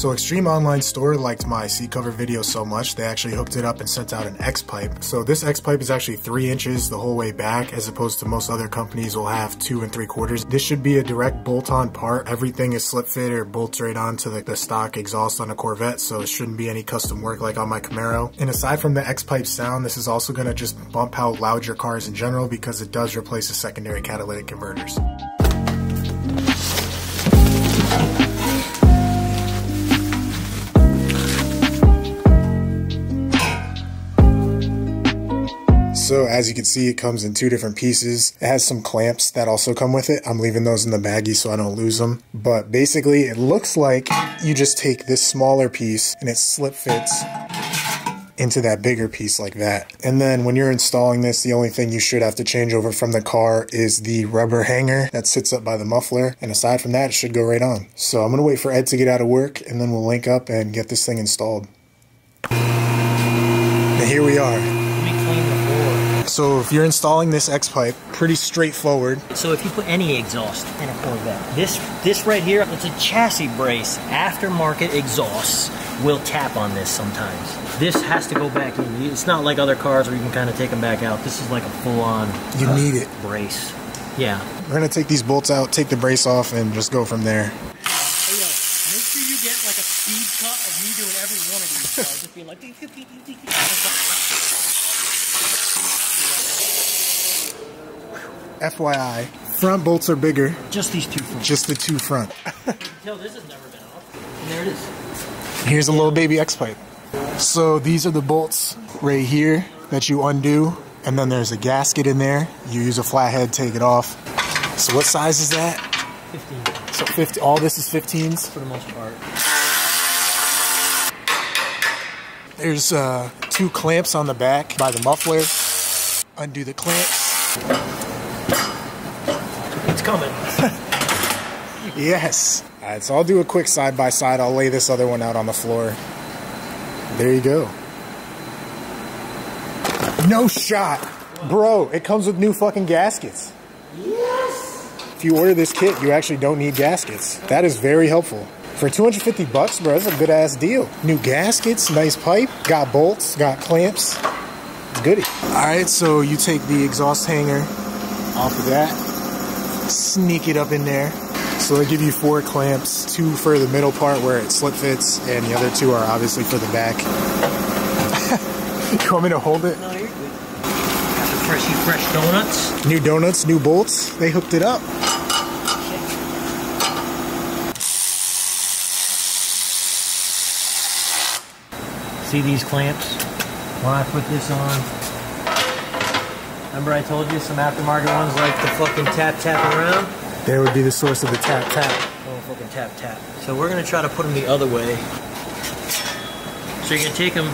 So Extreme Online Store liked my seat cover video so much, they actually hooked it up and sent out an X-pipe. So this X-pipe is actually 3 inches the whole way back, as opposed to most other companies will have 2 3/4. This should be a direct bolt-on part. Everything is slip fit or bolts right onto the stock exhaust on a Corvette, so it shouldn't be any custom work like on my Camaro. And aside from the X-pipe sound, this is also gonna just bump how loud your car is in general, because it does replace the secondary catalytic converters. So as you can see, it comes in 2 different pieces. It has some clamps that also come with it. I'm leaving those in the baggie so I don't lose them. But basically it looks like you just take this smaller piece and it slip fits into that bigger piece like that. And then when you're installing this, the only thing you should have to change over from the car is the rubber hanger that sits up by the muffler. And aside from that, it should go right on. So I'm gonna wait for Ed to get out of work and then we'll link up and get this thing installed. And here we are. So if you're installing this X-pipe, pretty straightforward. So if you put any exhaust in a Corvette, this right here, it's a chassis brace. Aftermarket exhausts will tap on this sometimes. This has to go back in. It's not like other cars where you can kind of take them back out. This is like a full-on you need it brace. Yeah. We're gonna take these bolts out, take the brace off, and just go from there. Hey, yo, make sure you get like a speed cut of me doing every one of these cars. Just being like, FYI, front bolts are bigger. Just these 2 front. Just the 2 front. Yo, this has never been off. And there it is. Here's a little baby X-pipe. So these are the bolts right here that you undo, and then there's a gasket in there. You use a flathead, take it off. So what size is that? 15. So 50. All this is 15s? For the most part. There's 2 clamps on the back by the muffler. Undo the clamps. It's coming. Yes. All right, so I'll do a quick side-by-side. I'll lay this other one out on the floor. There you go. No shot. Bro, it comes with new fucking gaskets. Yes. If you order this kit, you actually don't need gaskets. That is very helpful. For 250 bucks, bro, that's a good ass deal. New gaskets, nice pipe, got bolts, got clamps. It's goody. All right, so you take the exhaust hanger off of that, sneak it up in there. So they give you 4 clamps, 2 for the middle part where it slip fits, and the other 2 are obviously for the back. You want me to hold it? No, you're good. Got the fresh donuts. New donuts, new bolts. They hooked it up. See these clamps? When I put this on, remember I told you some aftermarket ones like the fucking tap around? There would be the source of the tap. Oh, fucking tap. So we're gonna try to put them the other way. So you're gonna take them,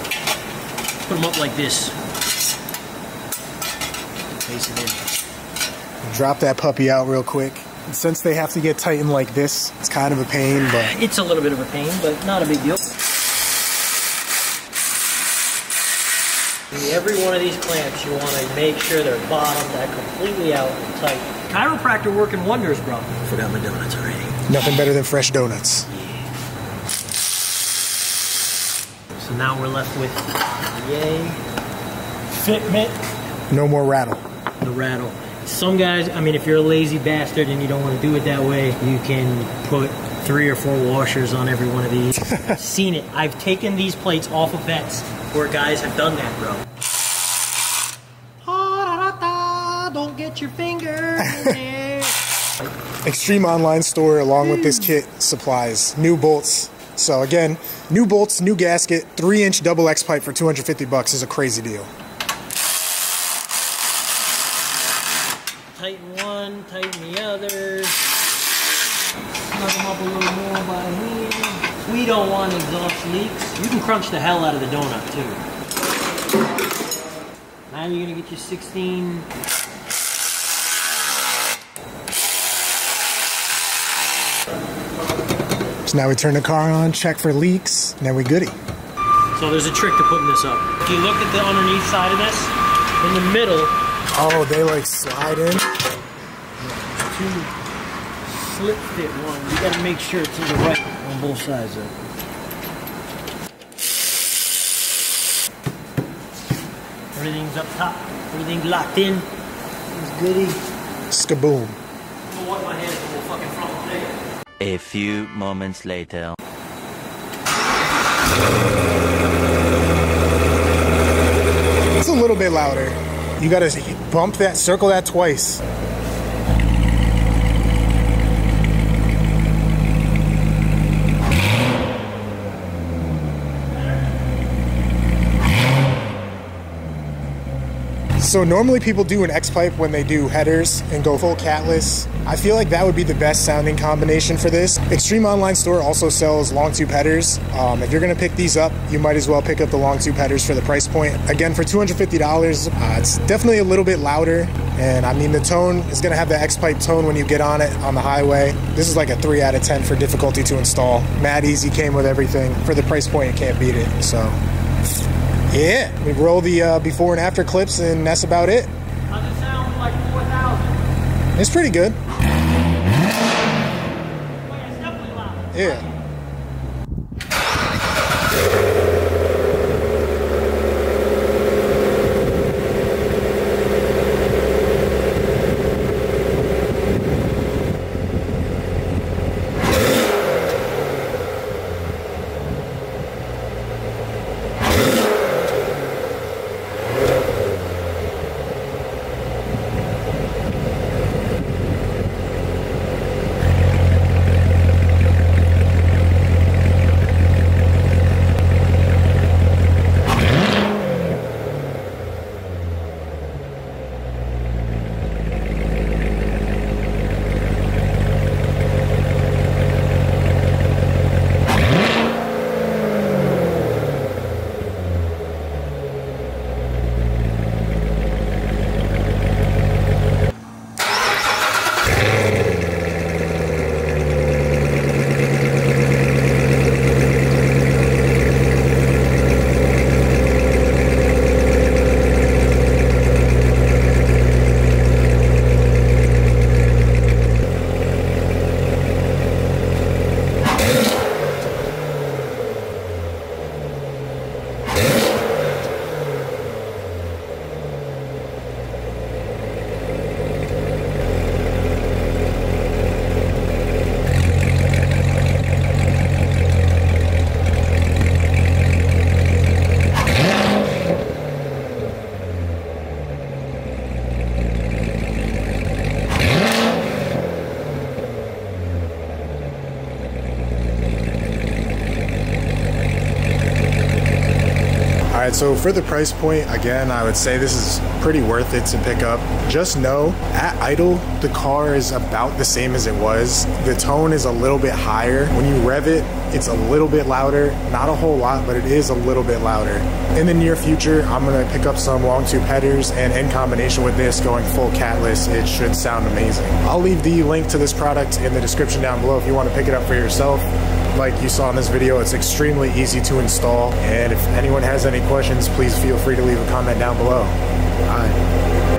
put them up like this. Face it in. Drop that puppy out real quick. And since they have to get tightened like this, it's kind of a pain, but... It's a little bit of a pain, but not a big deal. Every one of these clamps, you want to make sure they're bottomed completely out and tight. Chiropractor working wonders, bro. Forgot my donuts already. Nothing better than fresh donuts. Yeah. So now we're left with yay fitment. No more rattle. The rattle. Some guys, I mean, if you're a lazy bastard and you don't want to do it that way, you can put 3 or 4 washers on every one of these. I've seen it. I've taken these plates off of Vettes where guys have done that, bro. Don't get your finger in there. Extreme Online Store, along with this kit, supplies new bolts. So again, new bolts, new gasket, 3-inch double X pipe for 250 bucks is a crazy deal. Tighten one, tighten the other. Snug them up a little more by hand. We don't want exhaust leaks. You can crunch the hell out of the donut too. Now you're gonna get your 16. So now we turn the car on, check for leaks, and then we goody. So there's a trick to putting this up. If you look at the underneath side of this, in the middle. Oh, they like slide in? 2 slip fit ones. You gotta make sure it's in the right on both sides of it. Everything's up top. Everything's locked in. It's goody. Skaboom. I'm gonna wipe my hands and we'll fucking front play. A few moments later. It's a little bit louder. You gotta bump that, circle that twice. So normally people do an X-pipe when they do headers and go full catless. I feel like that would be the best sounding combination for this. Extreme Online Store also sells long tube headers. If you're gonna pick these up, you might as well pick up the long tube headers for the price point. Again, for $250, it's definitely a little bit louder. And I mean, the tone is gonna have the X-pipe tone when you get on it on the highway. This is like a 3 out of 10 for difficulty to install. Mad easy, came with everything. For the price point, you can't beat it, so. Yeah, we roll the before and after clips, and that's about it. How's it sound like 4,000? It's pretty good. Well, it's definitely loud. Yeah. Alright, so for the price point, again, I would say this is pretty worth it to pick up. Just know, at idle, the car is about the same as it was. The tone is a little bit higher. When you rev it, it's a little bit louder. Not a whole lot, but it is a little bit louder. In the near future, I'm gonna pick up some long tube headers, and in combination with this, going full catless, it should sound amazing. I'll leave the link to this product in the description down below if you want to pick it up for yourself. Like you saw in this video, it's extremely easy to install, and if anyone has any questions, please feel free to leave a comment down below. Bye.